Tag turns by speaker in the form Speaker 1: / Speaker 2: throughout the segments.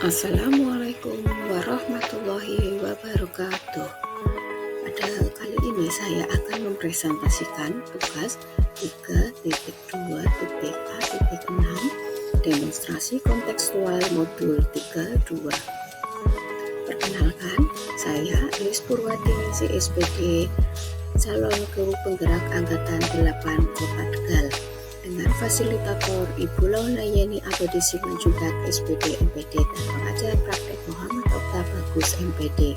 Speaker 1: Assalamualaikum warahmatullahi wabarakatuh. Pada kali ini saya akan mempresentasikan tugas 3.2.A.6 demonstrasi kontekstual modul 32. Perkenalkan, saya Elis Purwati, SPD, calon guru penggerak Angkatan 8 Kota Tegal, dengan fasilitator Ibu Laulayani Abadi Simanjuntak, SPD MPD, dan pengajar praktek Muhammad Okta Bagus MPD.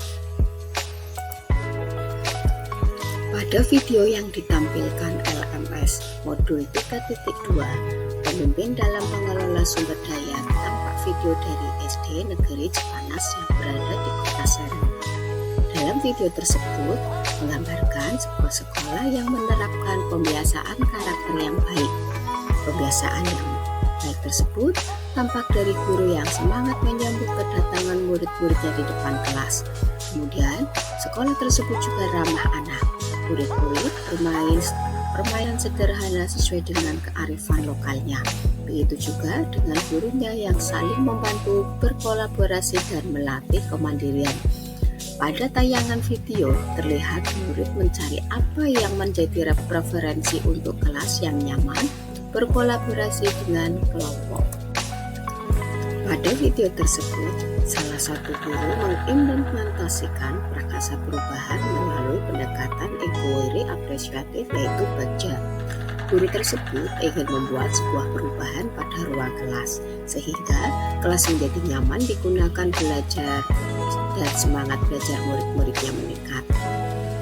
Speaker 1: Pada video yang ditampilkan LMS Modul 3.2 Pemimpin dalam Mengelola Sumber Daya, tampak video dari SD Negeri Cipanas yang berada di Kota Serang. Dalam video tersebut menggambarkan sebuah sekolah yang menerapkan pembiasaan karakter yang baik. Pembiasaan yang baik tersebut tampak dari guru yang semangat menyambut kedatangan murid-muridnya di depan kelas. Kemudian, sekolah tersebut juga ramah anak. Murid-murid permainan sederhana sesuai dengan kearifan lokalnya. Begitu juga dengan gurunya yang saling membantu, berkolaborasi, dan melatih kemandirian. Pada tayangan video, terlihat murid mencari apa yang menjadi preferensi untuk kelas yang nyaman, berkolaborasi dengan kelompok. Pada video tersebut, salah satu guru mengimplementasikan prakasa perubahan melalui pendekatan inquiry apresiatif, yaitu baca. Guru tersebut ingin membuat sebuah perubahan pada ruang kelas, sehingga kelas menjadi nyaman digunakan belajar dan semangat belajar murid-muridnya meningkat.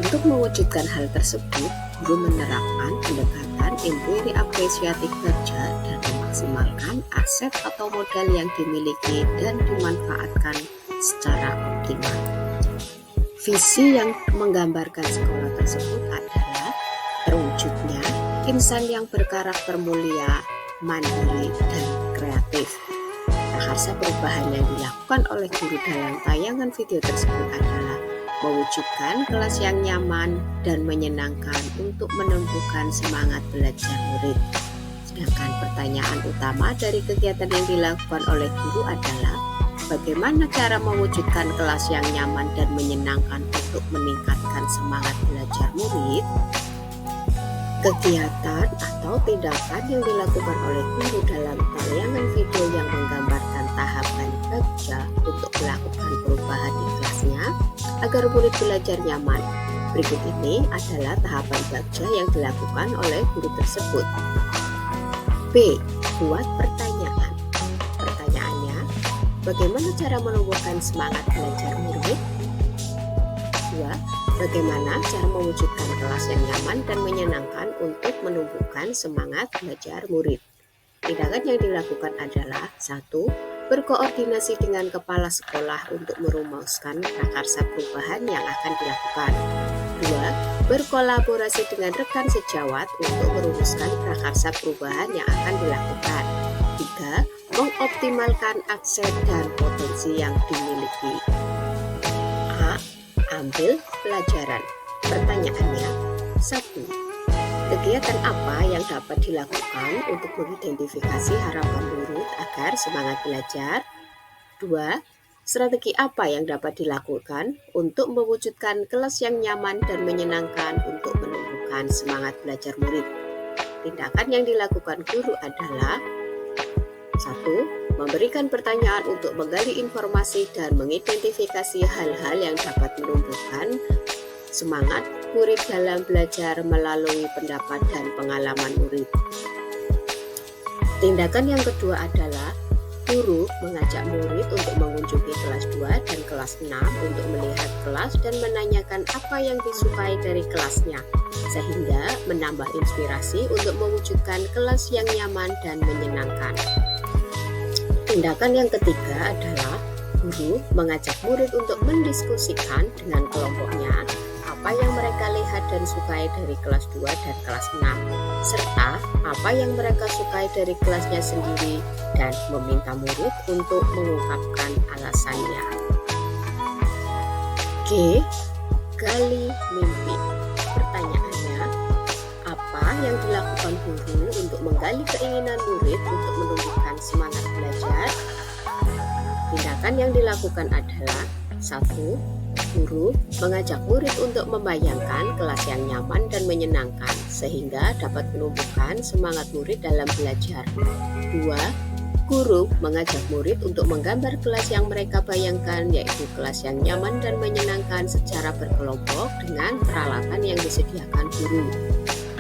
Speaker 1: Untuk mewujudkan hal tersebut, guru menerapkan pendekatan inquiry apresiatif kerja dan memaksimalkan aset atau modal yang dimiliki dan dimanfaatkan secara optimal. Visi yang menggambarkan sekolah tersebut adalah terwujudnya insan yang berkarakter mulia, mandiri, dan kreatif. Prakarsa perubahan yang dilakukan oleh guru dalam tayangan video tersebut adalah mewujudkan kelas yang nyaman dan menyenangkan untuk menumbuhkan semangat belajar murid. Sedangkan pertanyaan utama dari kegiatan yang dilakukan oleh guru adalah bagaimana cara mewujudkan kelas yang nyaman dan menyenangkan untuk meningkatkan semangat belajar murid. Kegiatan atau tindakan yang dilakukan oleh guru dalam tayangan video yang menggambarkan tahapan kerja untuk melakukan perubahan di kelasnya agar murid belajar nyaman. Berikut ini adalah tahapan kerja yang dilakukan oleh guru tersebut. B. Buat pertanyaan. Pertanyaannya, bagaimana cara menumbuhkan semangat belajar murid? 2. Bagaimana cara mewujudkan kelas yang nyaman dan menyenangkan untuk menumbuhkan semangat belajar murid? Tindakan yang dilakukan adalah 1. Berkoordinasi dengan kepala sekolah untuk merumuskan prakarsa perubahan yang akan dilakukan. 2. Berkolaborasi dengan rekan sejawat untuk merumuskan prakarsa perubahan yang akan dilakukan. 3. Mengoptimalkan aset dan potensi yang dimiliki. A. Ambil pelajaran. Pertanyaannya, 1. Kegiatan apa yang dapat dilakukan untuk mengidentifikasi harapan murid agar semangat belajar? 2. Strategi apa yang dapat dilakukan untuk mewujudkan kelas yang nyaman dan menyenangkan untuk menumbuhkan semangat belajar murid? Tindakan yang dilakukan guru adalah 1. Memberikan pertanyaan untuk menggali informasi dan mengidentifikasi hal-hal yang dapat menumbuhkan semangat murid dalam belajar melalui pendapat dan pengalaman murid. Tindakan yang kedua adalah guru mengajak murid untuk mengunjungi kelas 2 dan kelas 6 untuk melihat kelas dan menanyakan apa yang disukai dari kelasnya, sehingga menambah inspirasi untuk mewujudkan kelas yang nyaman dan menyenangkan. Tindakan yang ketiga adalah guru mengajak murid untuk mendiskusikan dengan kelompoknya apa yang mereka lihat dan sukai dari kelas 2 dan kelas 6, serta apa yang mereka sukai dari kelasnya sendiri, dan meminta murid untuk mengungkapkan alasannya. G. Gali mimpi. Pertanyaannya, apa yang dilakukan guru untuk menggali keinginan murid untuk menumbuhkan semangat belajar? Tindakan Tindakan yang dilakukan adalah: 1. Guru mengajak murid untuk membayangkan kelas yang nyaman dan menyenangkan sehingga dapat menumbuhkan semangat murid dalam belajar. 2. Guru mengajak murid untuk menggambar kelas yang mereka bayangkan, yaitu kelas yang nyaman dan menyenangkan secara berkelompok dengan peralatan yang disediakan guru.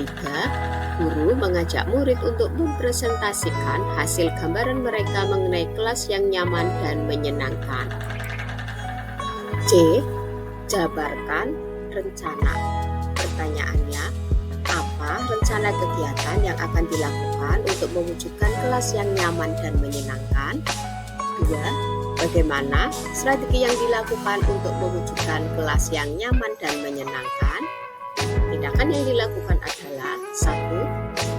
Speaker 1: 3. Guru mengajak murid untuk mempresentasikan hasil gambaran mereka mengenai kelas yang nyaman dan menyenangkan. C. Jabarkan rencana. Pertanyaannya, apa rencana kegiatan yang akan dilakukan untuk mewujudkan kelas yang nyaman dan menyenangkan? 2. Bagaimana strategi yang dilakukan untuk mewujudkan kelas yang nyaman dan menyenangkan? Tindakan yang dilakukan adalah: 1.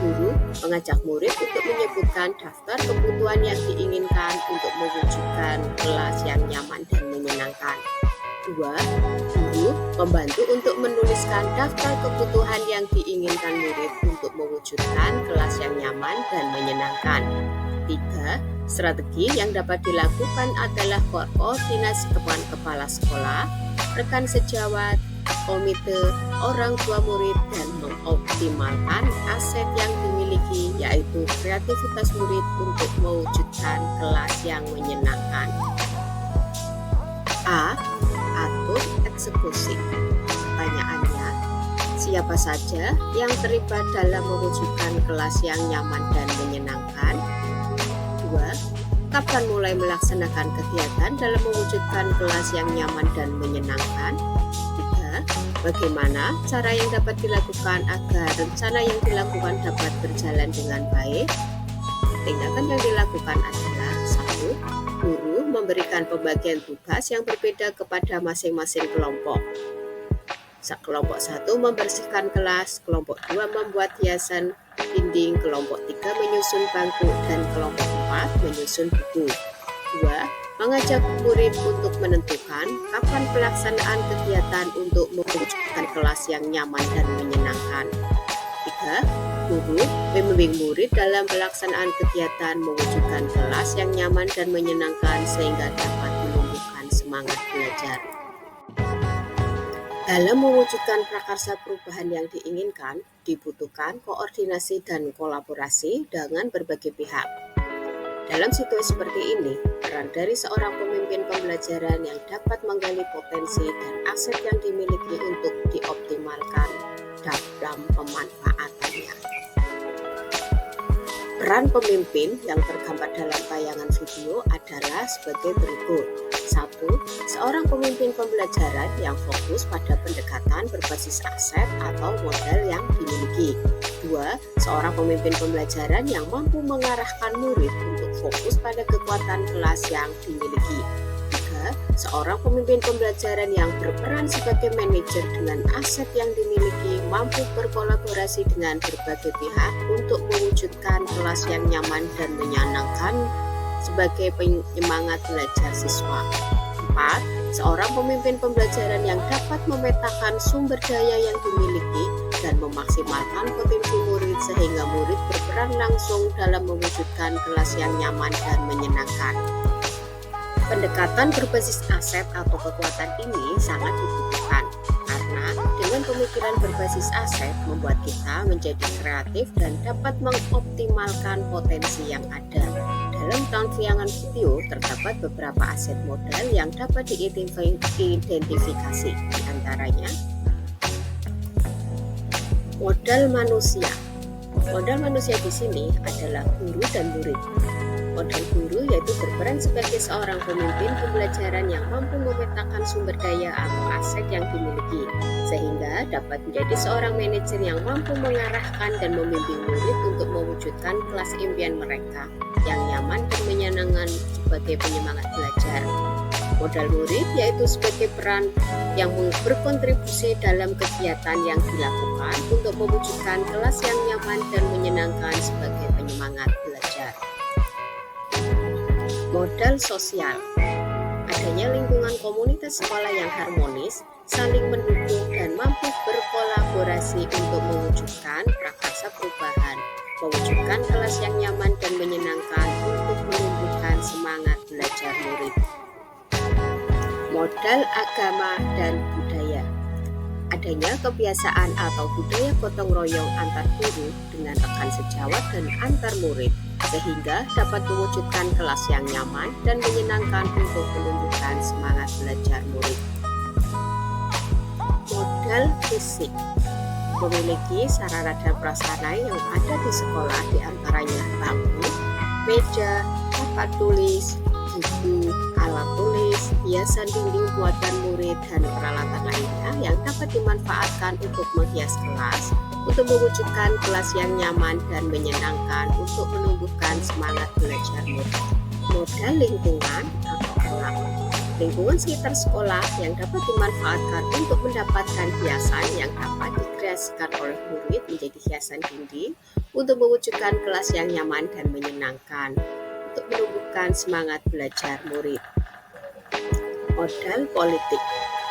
Speaker 1: Guru mengajak murid untuk menyebutkan daftar kebutuhan yang diinginkan untuk mewujudkan kelas yang nyaman dan menyenangkan. 2. Guru membantu untuk menuliskan daftar kebutuhan yang diinginkan murid untuk mewujudkan kelas yang nyaman dan menyenangkan. 3. Strategi yang dapat dilakukan adalah koordinasi dengan kepala sekolah, rekan sejawat, komite, orang tua murid, dan mengoptimalkan aset yang dimiliki, yaitu kreativitas murid untuk mewujudkan kelas yang menyenangkan. A. Atur eksekusi. Pertanyaannya, siapa saja yang terlibat dalam mewujudkan kelas yang nyaman dan menyenangkan? 2. Kapan mulai melaksanakan kegiatan dalam mewujudkan kelas yang nyaman dan menyenangkan? 3. Bagaimana cara yang dapat dilakukan agar rencana yang dilakukan dapat berjalan dengan baik? Tindakan yang dilakukan adalah: 1. Guru memberikan pembagian tugas yang berbeda kepada masing-masing kelompok. Kelompok 1 membersihkan kelas, kelompok 2 membuat hiasan dinding, kelompok 3 menyusun bangku, dan kelompok 4 menyusun buku. 2. Mengajak murid untuk menentukan kapan pelaksanaan kegiatan untuk mewujudkan kelas yang nyaman dan menyenangkan. 3. Guru membimbing murid dalam pelaksanaan kegiatan mewujudkan kelas yang nyaman dan menyenangkan sehingga dapat menumbuhkan semangat belajar. Dalam mewujudkan prakarsa perubahan yang diinginkan, dibutuhkan koordinasi dan kolaborasi dengan berbagai pihak. Dalam situasi seperti ini, peran dari seorang pemimpin pembelajaran yang dapat menggali potensi dan aset yang dimiliki untuk dioptimalkan dalam pemanfaatannya. Peran pemimpin yang tergambar dalam tayangan video adalah sebagai berikut. 1. Seorang pemimpin pembelajaran yang fokus pada pendekatan berbasis aset atau modal yang dimiliki. 2. Seorang pemimpin pembelajaran yang mampu mengarahkan murid untuk fokus pada kekuatan kelas yang dimiliki. 3. Seorang pemimpin pembelajaran yang berperan sebagai manajer dengan aset yang dimiliki, mampu berkolaborasi dengan berbagai pihak untuk mewujudkan kelas yang nyaman dan menyenangkan sebagai penyemangat belajar siswa. 4. Seorang pemimpin pembelajaran yang dapat memetakan sumber daya yang dimiliki dan memaksimalkan potensi murid sehingga murid berperan langsung dalam mewujudkan kelas yang nyaman dan menyenangkan. Pendekatan berbasis aset atau kekuatan ini sangat dibutuhkan karena dengan pemikiran berbasis aset membuat kita menjadi kreatif dan dapat mengoptimalkan potensi yang ada. Dalam tayangan video terdapat beberapa aset modal yang dapat diidentifikasi, di antaranya modal manusia. Modal manusia di sini adalah guru dan murid. Modal guru yaitu berperan sebagai seorang pemimpin pembelajaran yang mampu memetakan sumber daya atau aset yang dimiliki, sehingga dapat menjadi seorang manajer yang mampu mengarahkan dan membimbing murid untuk mewujudkan kelas impian mereka yang nyaman dan menyenangkan sebagai penyemangat belajar. Modal murid yaitu sebagai peran yang berkontribusi dalam kegiatan yang dilakukan untuk mewujudkan kelas yang nyaman dan menyenangkan sebagai penyemangat belajar. Modal sosial, adanya lingkungan komunitas sekolah yang harmonis, saling mendukung dan mampu berkolaborasi untuk mewujudkan prakarsa perubahan, mewujudkan kelas yang nyaman dan menyenangkan untuk menumbuhkan semangat belajar murid. Modal agama dan budaya. Adanya kebiasaan atau budaya gotong royong antar guru dengan rekan sejawat dan antar murid, sehingga dapat mewujudkan kelas yang nyaman dan menyenangkan untuk menumbuhkan semangat belajar murid. Modal fisik. Memiliki sarana dan prasarana yang ada di sekolah, diantaranya bangku, meja, papan tulis, buku, alat tulis, hiasan dinding buatan murid, dan peralatan lainnya yang dapat dimanfaatkan untuk menghias kelas, untuk mewujudkan kelas yang nyaman dan menyenangkan untuk menumbuhkan semangat belajar murid. Modal lingkungan atau alam. Lingkungan sekitar sekolah yang dapat dimanfaatkan untuk mendapatkan hiasan yang dapat dikreasikan oleh murid menjadi hiasan dinding untuk mewujudkan kelas yang nyaman dan menyenangkan untuk menumbuhkan semangat belajar murid. Modal politik.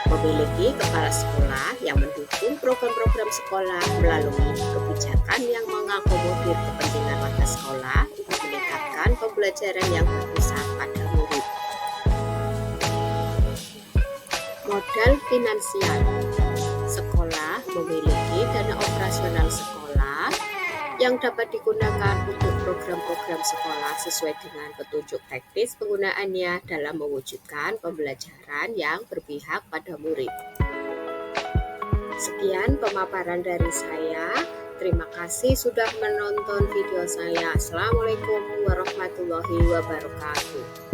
Speaker 1: Memiliki kepala sekolah yang mendukung program-program sekolah melalui kebijakan yang mengakomodir kepentingan warga sekolah untuk meningkatkan pembelajaran yang berpusat pada murid. Modal finansial. Sekolah memiliki dana operasional sekolah yang dapat digunakan untuk program-program sekolah sesuai dengan petunjuk teknis penggunaannya dalam mewujudkan pembelajaran yang berpihak pada murid. Sekian pemaparan dari saya. Terima kasih sudah menonton video saya. Assalamualaikum warahmatullahi wabarakatuh.